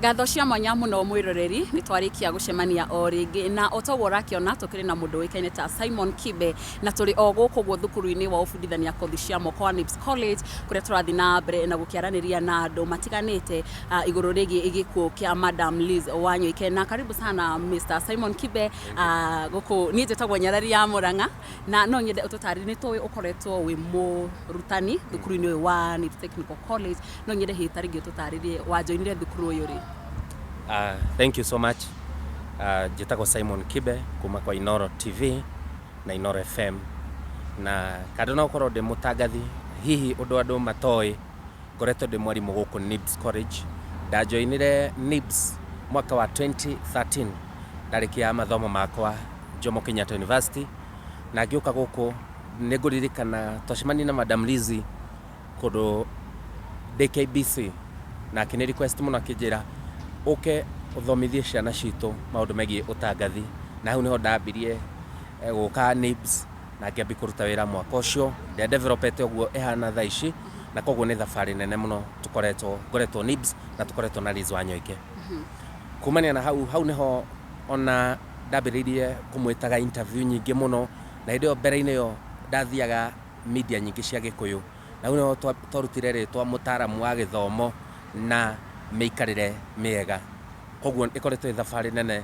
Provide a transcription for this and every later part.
Ngatho cia mwanya muno mwiroreri ni twarikia gucemania o ringi na otogwo rakiona tukiri na mundu wikaine ta Simon Kibe na turi o guku gwo thukuru-ini wa ufundithania kothi cia moko wa Nibs College kuria turathi na mbere na gukiaraniria na andu matiganite iguru rigi igikuo kia Madam Liz Wanyoike. Na karibu sana Mr. Simon Kibe guku ni jetagwo Nyarari ya Muranga na no nyende ututari ni twi ukoretwo wi murutani thukuru-ini wa Nibs Technical College. No nyende hitarigi ututaririe wa joinire thukuru uyu ri. Thank you so much. Jetagwo Simon Kibe kuma kwa Inoro TV na Inoro FM na kadona ukoro de mutagathi hihi undu andu matoi ngoretwo de mwarimu guku Nibs College. Ndajoinire Nibs mwaka wa 2013 ndarikia mathomo makwa Jomo Kenyatta University na ngiuka guku niguririkana twacemani na Madam Lizzie kudu DKBC na kini request muno akijira uke uthomithie ciana citu maundu megie utangathi na hau niho ndambirie guka Nibs na ngiambi kuruta wira mwaka ucio ndia developete uguo ehana thaici na koguo ni thafari nene muno ngoretwo Nibs na tukoretwo na Liz Wanyoike. Kumania na hau niho ona ndambiririe kumwitaga interview nyingi muno na ndio mbere-ini yo ndathiaga media nyingi cia Gikuyu na hau niho twarutire ritwa mutaaramu wa githomo na meikarire miega koguo ikoretwo thafari nene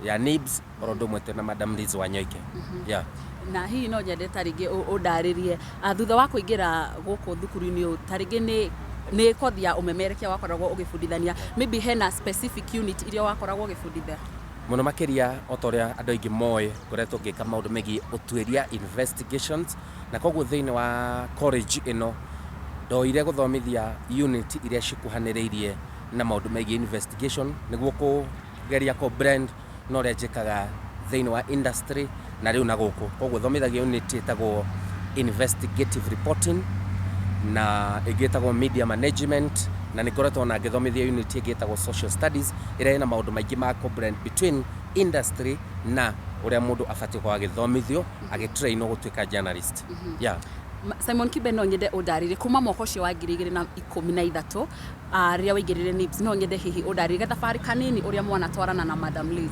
ya Nibs orondo mwete na Madam Liz Wanyoike. Na hihi no nyende taringi undaririe thutha wa kuingira guku thukuru-ini uyu taringi ni kothi ya umemerekia wakoragwo ugifundithania maybe hena specific unit iria wakoragwo ugifundithia muno makiria otoria andu aingi moe ngoretwo ngika maundu megie utuiria investigations na koguo thiini wa college ino ndoire guthomithia unit iria cikuhaniriirie na maundu megie investigation niguo kugeria ko brand no rejekaga thiini wa industry na riu na guku koguo thomithagia unit itagwo investigative reporting na igitagwo media management na nikoretwo na ngithomithia unit igitagwo social studies ira ina maundu maingi ma blend between industry na uria mundu afatie kwa githomithio agitrain gutwika journalist. Simon Kibe no nyende undarire kuma mwaka ucio wa 2013 ria waingirire Nibs no nyende hihi undarire thabari kanini uria mwana twarana na Madam Liz.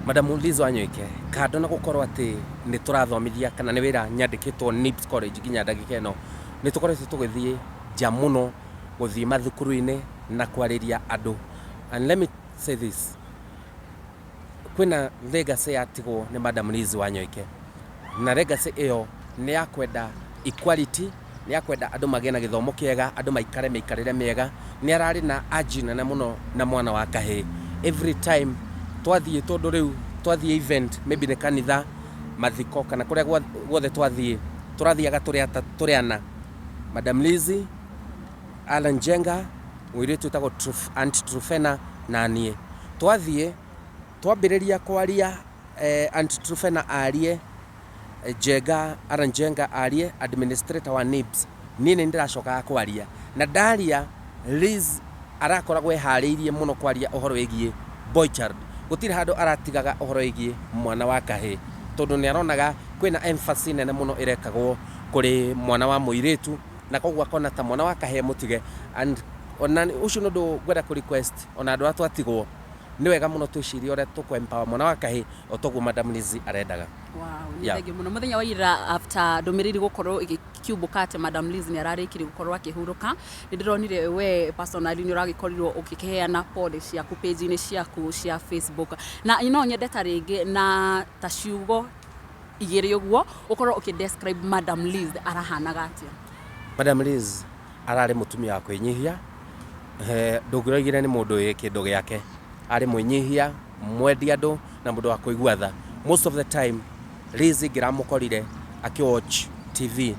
Madam Liz Wanyoike kando na gukorwo ati ni turathomithia kana ni wira nyandikitwo Nibs College ginya ndagika ino ni tukoretwo tugithie jamuno guthii mathukuru-ini na kwariria andu. And let me say this, kwina legacy yatigwo ni Madam Liz Wanyoike na legacy iyo ni ya kwenda equality, ni ya kwenda andu magena githomo kiega, andu meikarire miega, ni arari na ajina na muno na mwana wa kahe. Every time twathie tondu riu twathie event maybe ni kanitha mathiko kana kuria guothe twathie turathiaga turiana Madam Lizzie, Alan Jenga, wiretu tago Aunt Trufena na nie. Twathie twambiriria kwaria Aunt Trufena arie Jenga, Alan Jenga arie administrator wa Nibs. Nini ndiracoka kwaria na ndaria Liz arakoragwo ehariirie muno kwaria uhoro wigie boy child. Gutiri handu aratigaga uhoro wigie mwana wa kahe tondu ni aronaga kwina emphasis nene muno irekagwo kuri mwana wa muiretu na koguo akona ta mwana wa kahe mutige. And ona ucio no ndu gwenda ku request ona andu atwatigwo ni wega muno twicirie uria tukempower mwana wa kahe otoguo Madam Liz arendaga. Ni thegi muno muthenya wa ira after ndumiriri gukorwo igikiubuka ati Madam Liz ni ararikiri gukorwo akihuruka ni ndironire we personally ni uragikorirwo ukikeheana policy yaku page-ini ciaku cia Facebook na ino nyende taringi na taciugo igiri uguo ukorwo ukidescribe Madam Liz arahanaga atia. Madam Liz arari mutumia wa kwinyihia ndugiragire ni mundu kindu giake ari mwinyihia mwendi andu na mundu wa kuigua tha. Most of the time Lizzie giramukorire akiwatch TV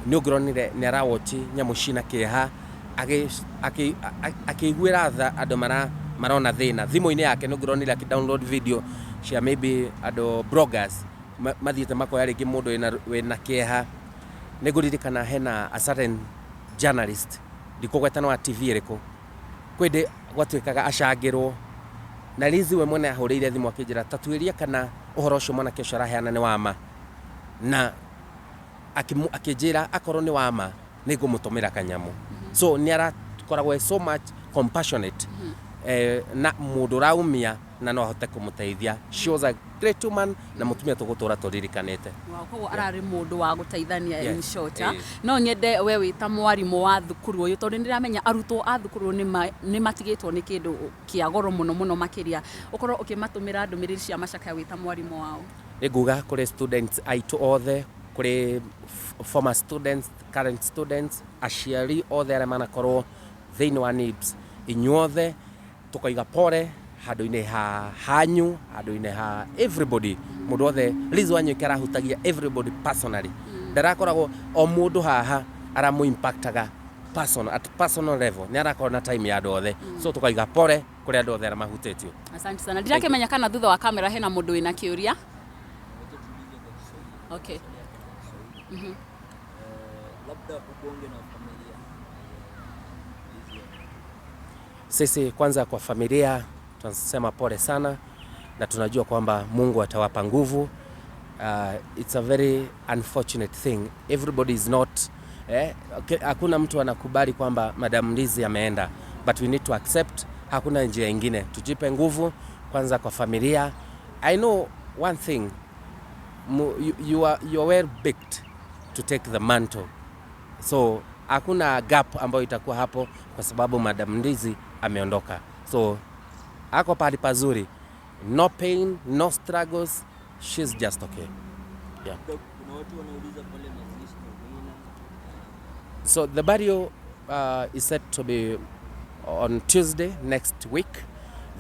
ni ugironire ni arawatch nyamu cina kiha akiguira tha andu marona thina thimu-ini yake ni ugironire akidownload video cia maybe andu bloggers mathiete makoya ringi mundu wina kiha. Niguririkana hena a certain journalist ndikugwetana wa TV iriku kwende gwatwikaga acangirwo na Lizzie we mwene ahuriire thimu akijira tatwiria kana uhoro ucio mwana kesho araheana ni wama na akijira akorwo ni wama nigumutumira kanyamu. So ni arakoragwo so much compassionate na mundu raumia na no ahote kumuteithia. She was a great woman na mutumia tugutura turirikanite. Wow, koguo arari mundu wa guteithania in short. No nyende we wita mwarimu wa thukuru uyu tondu ndiramenya arutwo a thukuru ni matigitwo ni kindu kia goro muno makiria ukorwo ukimatumira ndumiriri cia macakaya wita mwarimu wao. Iguga kuri students aitu othe, kuri former students, current students, aciari othe aria manakorwo thiini wa NIBS, inyuothe tukaiga pore handu-ini hanyu, handu-ini ha everybody, mundu othe. Lizzie Wanyoike arahutagia everybody personally. Ndarakoragwo o mundu haha aramu impactaga at personal level, ni arakorwo na time ya andu othe. So tukaiga pore kuri andu othe aria mahutitio. Asante sana. Ndirakimenya kana thutha wa kamera hena mundu wina kiuria. Okay. Labda ubonge na familia. Sisi kwanza kwa familia tunasema pole sana na tunajua kwamba Mungu atawapa nguvu. It's a very unfortunate thing. Everybody is not hakuna mtu anakubali kwamba Madam Lizzie ameenda, but we need to accept. Hakuna njia nyingine, tujipe nguvu kwanza kwa familia. I know one thing, you are well baked to take the mantle, so hakuna gap ambayo itakuwa hapo kwa sababu Madam Lizzie ameondoka. So ako pali pazuri, no pain, no struggles, she's just okay. Yeah. So the burial is set to be on Tuesday next week.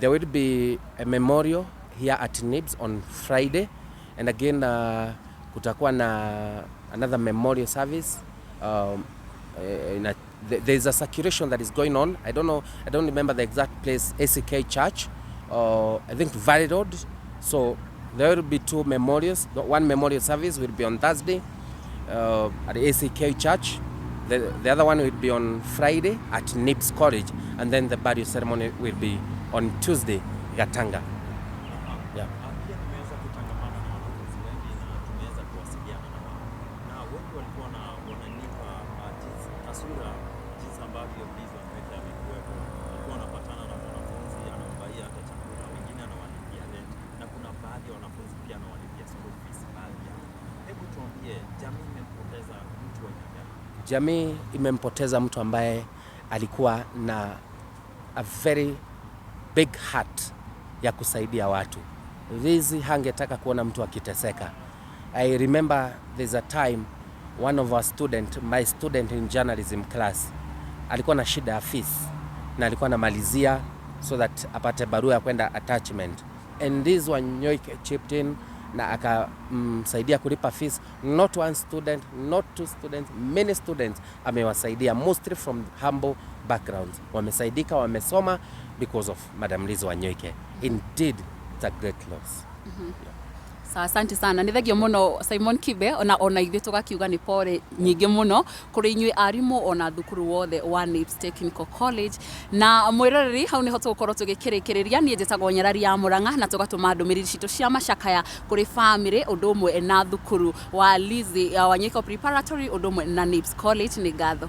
There will be a memorial here at NIBS on Friday, and again kutakuwa na another memorial service. There's a circulation that is going on. I don't remember the exact place. ACK Church, I think Valley Road. So there will be two memorials. One memorial service will be on Thursday at the ACK Church. The other one will be on Friday at NIBS College, and then the burial ceremony will be on Tuesday, Gatanga. Yeah. Jamii imempoteza mtu ambaye alikuwa na a very big heart ya kusaidia watu. Lizzie hangetaka kuona mtu akiteseka. I remember there's a time one of our my student in journalism class, alikuwa na shida ya fees na alikuwa anamalizia so that apate barua ya kwenda attachment, and this Wanyoike chipped in na akamsaidia kulipa fees. Not one student, not two students, many students amewasaidia, mostly from humble backgrounds. Wamesaidika, wamesoma because of Madam Lizzie Wanyoike. Indeed, it's a great loss. Yeah. Sa asante sana. Ni thegio muno Simon Kibe ona ithuĩ tugakiuga ni pore nyingi muno kuri inyuĩ arimu ona thukuru wothe wa NIBS Technical College. Na mwiroreri hau niho tugukorwo tugikirikiriria. Nie njĩtagwo Nyarari ya Murang'a na tugatuma ndũmĩrĩri citũ cia macakaya kuri family ũndũ ũmwe na thukuru wa Lizzie Wanyoike Preparatory ũndũ ũmwe na NIBS College. Ni ngatho.